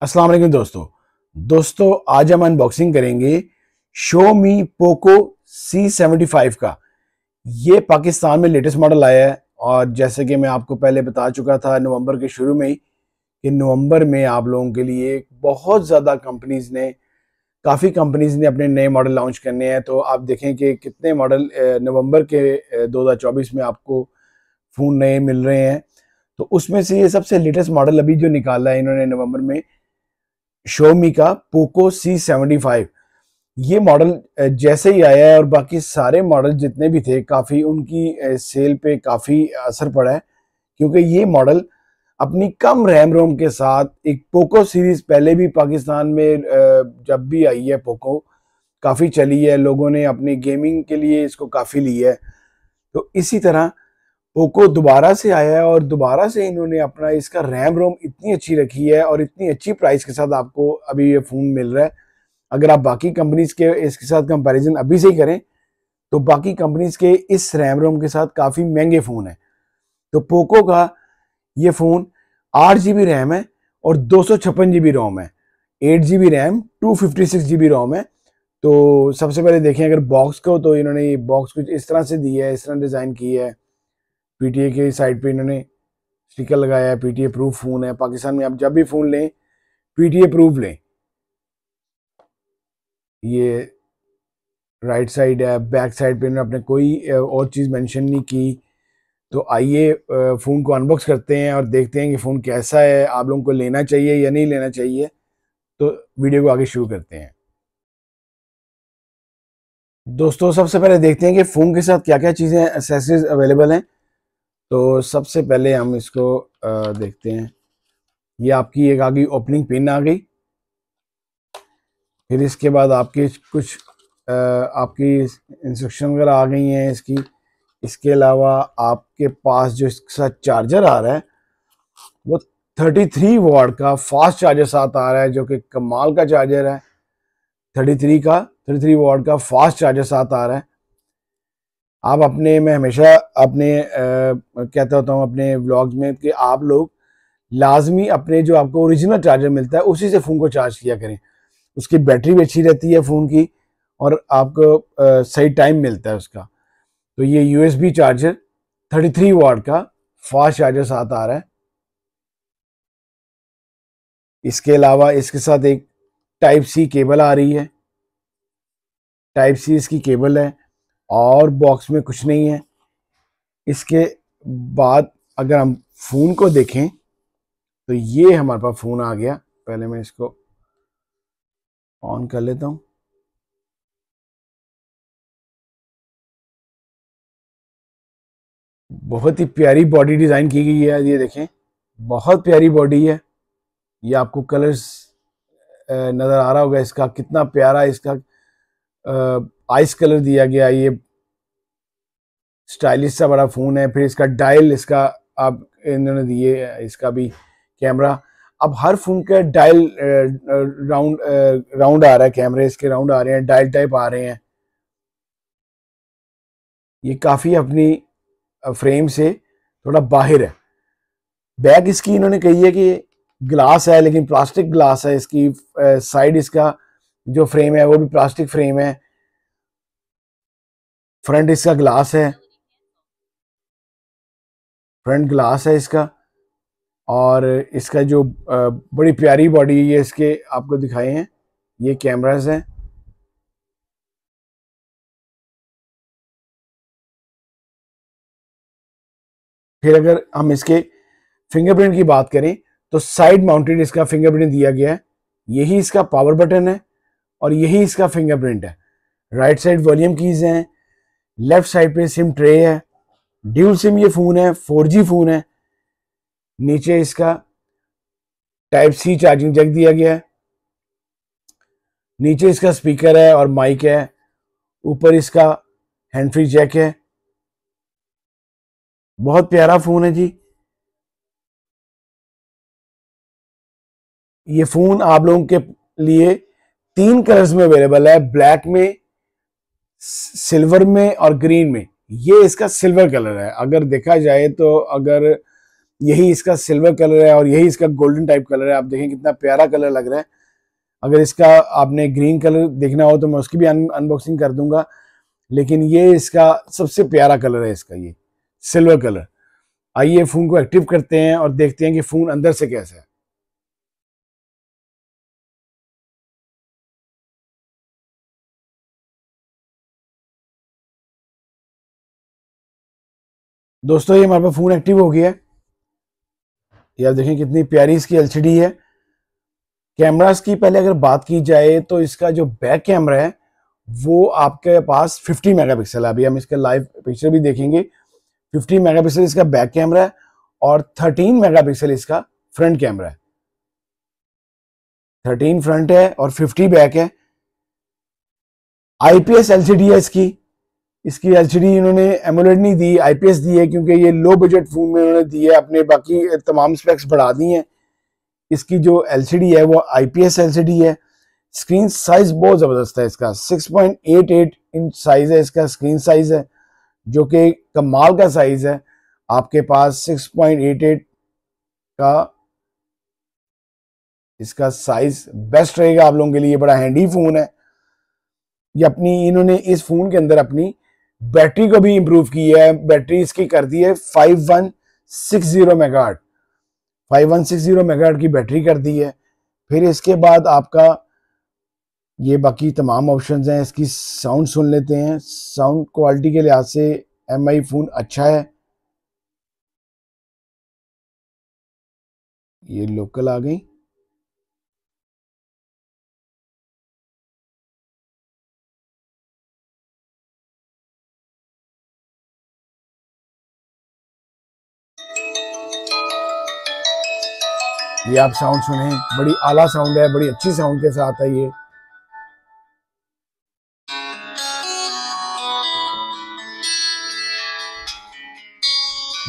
अस्सलाम वालेकुम दोस्तों आज हम अनबॉक्सिंग करेंगे Xiaomi Poco C75 का। ये पाकिस्तान में लेटेस्ट मॉडल आया है और जैसे कि मैं आपको पहले बता चुका था नवंबर के शुरू में ही कि नवंबर में आप लोगों के लिए बहुत ज़्यादा काफ़ी कंपनीज ने अपने नए मॉडल लॉन्च करने हैं। तो आप देखें कि कितने मॉडल नवंबर के 2024 में आपको फ़ोन नए मिल रहे हैं। तो उसमें से ये सबसे लेटेस्ट मॉडल अभी जो निकाला है इन्होंने नवंबर में, Xiaomi का Poco C75। ये मॉडल जैसे ही आया है और बाकी सारे मॉडल जितने भी थे काफ़ी उनकी सेल पे काफ़ी असर पड़ा है, क्योंकि ये मॉडल अपनी कम रैम रोम के साथ एक पोको सीरीज पहले भी पाकिस्तान में जब भी आई है पोको काफ़ी चली है, लोगों ने अपनी गेमिंग के लिए इसको काफ़ी लिया है। तो इसी तरह पोको दोबारा से आया है और दोबारा से इन्होंने अपना इसका रैम रोम इतनी अच्छी रखी है और इतनी अच्छी प्राइस के साथ आपको अभी ये फ़ोन मिल रहा है। अगर आप बाकी कंपनीज के इसके साथ कंपैरिजन अभी से ही करें तो बाकी कंपनीज के इस रैम रोम के साथ काफ़ी महंगे फ़ोन है। तो पोको का ये फ़ोन 8 GB रैम है और 256 GB रोम है, 8 GB रैम 256 GB रोम है। तो सबसे पहले देखें अगर बॉक्स को, तो इन्होंने ये बॉक्स कुछ इस तरह से दी है, इस तरह डिज़ाइन की है। पीटीए के साइड पे इन्होंने स्टिकर लगाया है, पीटीए प्रूफ फ़ोन है। पाकिस्तान में आप जब भी फ़ोन लें पीटीए प्रूफ लें। ये राइट साइड है, बैक साइड पे इन्होंने अपने कोई और चीज़ मेंशन नहीं की। तो आइए फ़ोन को अनबॉक्स करते हैं और देखते हैं कि फ़ोन कैसा है, आप लोगों को लेना चाहिए या नहीं लेना चाहिए। तो वीडियो को आगे शुरू करते हैं। दोस्तों सबसे पहले देखते हैं कि फ़ोन के साथ क्या क्या चीज़ें एक्सेसरीज अवेलेबल हैं। तो सबसे पहले हम इसको देखते हैं। ये आपकी एक आ गई ओपनिंग पिन आ गई। फिर इसके बाद आपकी कुछ आपकी इंस्ट्रक्शन वगैरह आ गई हैं इसकी। इसके अलावा आपके पास जो इसके साथ चार्जर आ रहा है वो 33 वाट का फास्ट चार्जर साथ आ रहा है, जो कि कमाल का चार्जर है। 33 वाट का फास्ट चार्जर साथ आ रहा है। आप अपने, मैं हमेशा अपने कहता होता हूँ अपने व्लॉग्स में कि आप लोग लाजमी अपने जो आपको ओरिजिनल चार्जर मिलता है उसी से फ़ोन को चार्ज किया करें। उसकी बैटरी भी अच्छी रहती है फ़ोन की और आपको सही टाइम मिलता है उसका। तो ये यूएसबी चार्जर 33 वाट का फास्ट चार्जर साथ आ रहा है। इसके अलावा इसके साथ एक टाइप सी केबल आ रही है, टाइप सी इसकी केबल है और बॉक्स में कुछ नहीं है। इसके बाद अगर हम फ़ोन को देखें तो ये हमारे पास फ़ोन आ गया। पहले मैं इसको ऑन कर लेता हूँ। बहुत ही प्यारी बॉडी डिज़ाइन की गई है, ये देखें बहुत प्यारी बॉडी है। ये आपको कलर्स नज़र आ रहा होगा, इसका कितना प्यारा इसका आइस कलर दिया गया। ये स्टाइलिश सा बड़ा फ़ोन है। फिर इसका डायल, इसका आप इन्होंने दिए, इसका भी कैमरा। अब हर फ़ोन का डायल राउंड आ रहा है, कैमरे इसके राउंड आ रहे हैं, डायल टाइप आ रहे हैं। ये काफ़ी अपनी फ्रेम से थोड़ा बाहर है। बैक इसकी इन्होंने कही है कि ग्लास है, लेकिन प्लास्टिक ग्लास है। इसकी साइड इसका जो फ्रेम है वो भी प्लास्टिक फ्रेम है। फ्रंट इसका ग्लास है, फ्रंट ग्लास है इसका। और इसका जो बड़ी प्यारी बॉडी है, ये इसके आपको दिखाए हैं, ये कैमरास हैं। फिर अगर हम इसके फिंगरप्रिंट की बात करें तो साइड माउंटेड इसका फिंगरप्रिंट दिया गया है। यही इसका पावर बटन है और यही इसका फिंगरप्रिंट है। राइट साइड वॉल्यूम कीज हैं, लेफ्ट साइड पे सिम ट्रे है। ड्यूल सिम ये फ़ोन है, 4G फ़ोन है। नीचे इसका टाइप सी चार्जिंग जैक दिया गया है। नीचे इसका स्पीकर है और माइक है। ऊपर इसका हैंड फ्री जैक है। बहुत प्यारा फ़ोन है जी। ये फ़ोन आप लोगों के लिए 3 कलर्स में अवेलेबल है, ब्लैक में, सिल्वर में और ग्रीन में। ये इसका सिल्वर कलर है। अगर देखा जाए तो अगर यही इसका सिल्वर कलर है और यही इसका गोल्डन टाइप कलर है। आप देखें कितना प्यारा कलर लग रहा है। अगर इसका आपने ग्रीन कलर देखना हो तो मैं उसकी भी अनबॉक्सिंग कर दूंगा, लेकिन ये इसका सबसे प्यारा कलर है, इसका ये सिल्वर कलर। आइए फोन को एक्टिव करते हैं और देखते हैं कि फोन अंदर से कैसा है। दोस्तों ये हमारे पास फोन एक्टिव हो गया है। ये आप देखें कितनी प्यारी इसकी एलसीडी है। कैमरास की पहले अगर बात की जाए तो इसका जो बैक कैमरा है वो आपके पास 50 मेगापिक्सल है। अभी हम इसका लाइव पिक्चर भी देखेंगे। 50 मेगापिक्सल इसका बैक कैमरा है और 13 मेगापिक्सल इसका फ्रंट कैमरा है। 13 फ्रंट है और 50 बैक है। आईपीएस एलसीडी है इसकी एलसीडी इन्होंने एमोलेड नहीं दी, आईपीएस दी है, क्योंकि ये लो बजट फोन में उन्होंने दी है। अपने बाकी तमाम स्पेक्स बढ़ा दी हैं। इसकी जो एलसीडी है वो आईपीएस एलसीडी है। स्क्रीन साइज बहुत जबरदस्त है इसका, 6.88 इंच साइज है इसका, स्क्रीन साइज है, जो कि कमाल का साइज है। आपके पास 6.88 का इसका साइज बेस्ट रहेगा आप लोगों के लिए। बड़ा हैंडी फोन है ये। इन्होंने इस फोन के अंदर अपनी बैटरी को भी इंप्रूव की है। बैटरी इसकी कर दी है 5160 मेगाहर्ट्ज, 5160 मेगाहर्ट्ज की बैटरी कर दी है। फिर इसके बाद आपका ये बाकी तमाम ऑप्शंस हैं। इसकी साउंड सुन लेते हैं। साउंड क्वालिटी के लिहाज से एमआई फोन अच्छा है। ये लोकल आ गई। ये आप साउंड सुने, बड़ी आला साउंड है, बड़ी अच्छी साउंड के साथ है ये।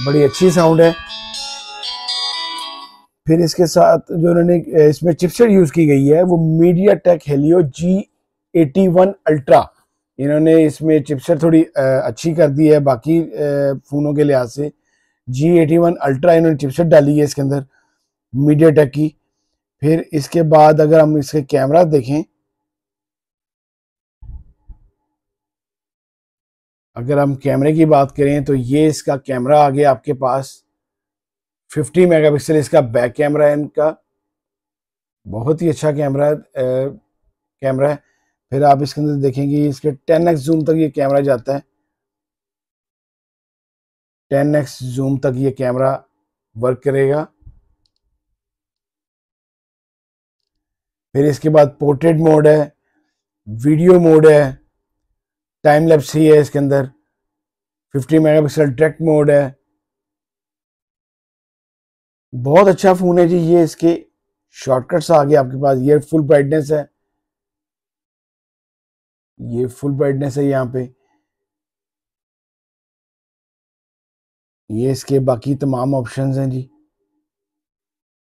बड़ी अच्छी साउंड है। फिर इसके साथ जो उन्होंने इसमें चिपसेट यूज की गई है वो मीडियाटेक हेलियो G81 अल्ट्रा। इन्होंने इसमें चिपसेट थोड़ी अच्छी कर दी है बाकी फोनों के लिहाज से। G81 अल्ट्रा इन्होंने चिपसेट डाली है इसके अंदर मीडियाटेक की। फिर इसके बाद अगर हम इसके कैमरा देखें, अगर हम कैमरे की बात करें तो ये इसका कैमरा आ गया आपके पास। 50 मेगापिक्सल इसका बैक कैमरा है इनका, बहुत ही अच्छा कैमरा है। फिर आप इसके अंदर देखेंगे इसके 10x जूम तक ये कैमरा जाता है। 10x जूम तक ये कैमरा वर्क करेगा। फिर इसके बाद पोर्ट्रेट मोड है, वीडियो मोड है, टाइम लैप्स ही है इसके अंदर। 50 मेगापिक्सल डायरेक्ट मोड है। बहुत अच्छा फोन है जी ये। इसके शॉर्टकट्स आ गए आपके पास। ये फुल ब्राइटनेस है, ये फुल ब्राइटनेस है यहाँ पे। ये इसके बाकी तमाम ऑप्शंस हैं जी।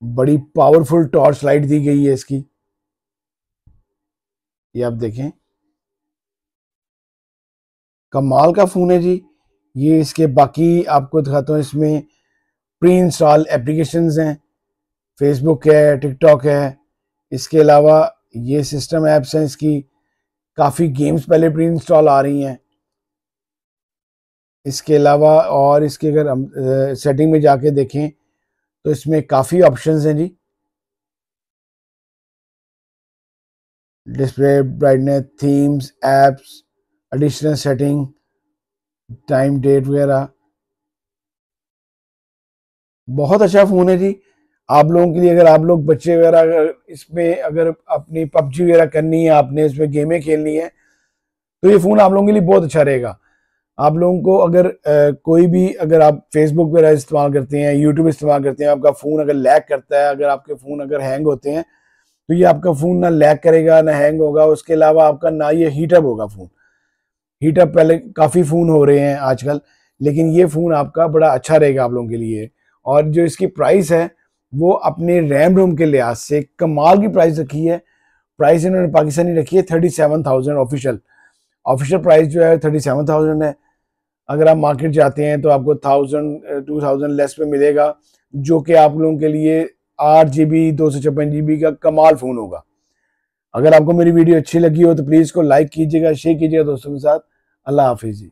बड़ी पावरफुल टॉर्च लाइट दी गई है इसकी, ये आप देखें, कमाल का फोन है जी ये। इसके बाकी आपको दिखाता हूँ, इसमें प्री इंस्टॉल एप्लीकेशंस हैं, फेसबुक है, टिकटॉक है। इसके अलावा ये सिस्टम ऐप्स हैं इसकी, काफ़ी गेम्स पहले प्री इंस्टॉल आ रही हैं। इसके अलावा और इसके अगर हम सेटिंग में जाके देखें तो इसमें काफ़ी ऑप्शंस हैं जी। Display brightness, themes, apps, additional setting, time date वगैरह। बहुत अच्छा फ़ोन है जी आप लोगों के लिए। अगर आप लोग बच्चे वगैरह अगर इसमें अगर अपनी पबजी वगैरह करनी है, आपने इसमें गेमें खेलनी है, तो ये फ़ोन आप लोगों के लिए बहुत अच्छा रहेगा। आप लोगों को अगर कोई भी अगर आप फेसबुक वगैरह इस्तेमाल करते हैं, यूट्यूब इस्तेमाल करते हैं, आपका फ़ोन अगर लैग करता है, अगर आपके फ़ोन अगर हैंग होते हैं, तो ये आपका फ़ोन ना लैग करेगा ना हैंग होगा। उसके अलावा आपका ना ये हीटअप होगा फ़ोन। हीटअप पहले काफ़ी फ़ोन हो रहे हैं आजकल, लेकिन ये फ़ोन आपका बड़ा अच्छा रहेगा आप लोगों के लिए। और जो इसकी प्राइस है वो अपने रैम रोम के लिहाज से कमाल की प्राइस रखी है। प्राइस इन्होंने पाकिस्तानी रखी है 37,000। ऑफिशियल प्राइस जो है 37,000 है। अगर आप मार्केट जाते हैं तो आपको 1000 2000 लेस में मिलेगा, जो कि आप लोगों के लिए 8 GB 256 GB का कमाल फ़ोन होगा। अगर आपको मेरी वीडियो अच्छी लगी हो तो प्लीज़ को लाइक कीजिएगा, शेयर कीजिएगा दोस्तों के साथ। अल्लाह हाफिज़।